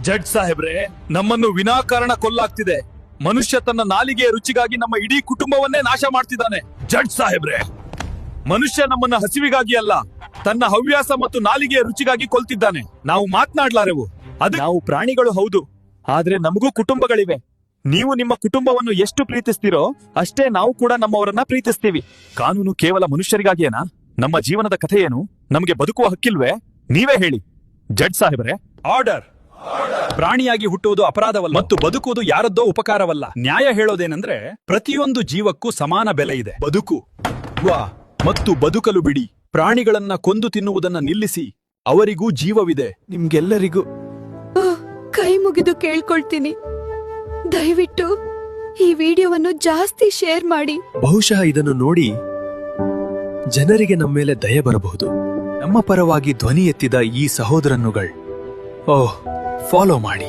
Judge ಸಾಹೇಬ್ರೆ, ನಮ್ಮನ್ನು ವಿನಾಕಾರಣ ಕೊಲ್ಲಾಗ್ತಿದೆ. ಮನುಷ್ಯ ತನ್ನ ನಾಲಿಗೆಯ ರುಚಿಗಾಗಿ ನಮ್ಮ ಇಡೀ ಕುಟುಂಬವನ್ನೇ ನಾಶ ಮಾಡ್ತಿದ್ದಾನೆ. ಜಡ್ಜ್ ಸಾಹೇಬ್ರೆ, ಮನುಷ್ಯ ನಮ್ಮನ್ನ ಹಸಿವಿಗಾಗಿ ಅಲ್ಲ, ತನ್ನ ಹವ್ಯಾಸ ಮತ್ತು ನಾಲಿಗೆಯ ರುಚಿಗಾಗಿ ಕೊಲ್ತಿದ್ದಾನೆ. ನಾವು ಮಾತನಾಡ್ಲಾರೆವು. ನಾವು ಪ್ರಾಣಿಗಳು ಹೌದು, ಆದ್ರೆ ನಮಗೂ ಕುಟುಂಬಗಳಿವೆ. ನೀವು ನಿಮ್ಮ ಕುಟುಂಬವನ್ನು ಎಷ್ಟು ಪ್ರೀತಿಸ್ತೀರೋ ಅಷ್ಟೇ ನಾವು ಕೂಡ ನಮ್ಮವರನ್ನ ಪ್ರೀತಿಸ್ತೀವಿ. ಕಾನೂನು ಕೇವಲ ಮನುಷ್ಯರಿಗಾಗಿಯೇನಾ? ನಮ್ಮ ಜೀವನದ ಕಥೆ ಏನು? ನಮಗೆ ಬದುಕುವ ಹಕ್ಕಿಲ್ವೇ? ನೀವೇ ಹೇಳಿ. ಜಡ್ಜ್ ಸಾಹೇಬ್ರೆ, ಆರ್ಡರ್. ಪ್ರಾಣಿಯಾಗಿ ಹುಟ್ಟುವುದು ಅಪರಾಧವಲ್ಲ ಮತ್ತು ಬದುಕುವುದು ಯಾರದ್ದೋ ಉಪಕಾರವಲ್ಲ. ನ್ಯಾಯ ಹೇಳೋದೇನೆಂದ್ರೆ ಪ್ರತಿಯೊಂದು ಜೀವಕ್ಕೂ ಸಮಾನ ಬೆಲೆ ಇದೆ. ಬದುಕು ಮತ್ತು ಬದುಕಲು ಬಿಡಿ. ಪ್ರಾಣಿಗಳನ್ನ ಕೊಂದು ತಿನ್ನುವುದನ್ನ ನಿಲ್ಲಿಸಿ. ಅವರಿಗೂ ಜೀವವಿದೆ. ನಿಮ್ಗೆಲ್ಲರಿಗೂ ಕೈ ಮುಗಿದು ಕೇಳ್ಕೊಳ್ತೀನಿ, ದಯವಿಟ್ಟು ಈ ವಿಡಿಯೋವನ್ನು ಜಾಸ್ತಿ ಶೇರ್ ಮಾಡಿ. ಬಹುಶಃ ಇದನ್ನು ನೋಡಿ ಜನರಿಗೆ ನಮ್ಮ ಮೇಲೆ ದಯೆ ಬರಬಹುದು. ನಮ್ಮ ಪರವಾಗಿ ಧ್ವನಿ ಎತ್ತಿದ ಈ ಸಹೋದರನ್ನುಗಳು ಫಾಲೋ ಮಾಡಿ.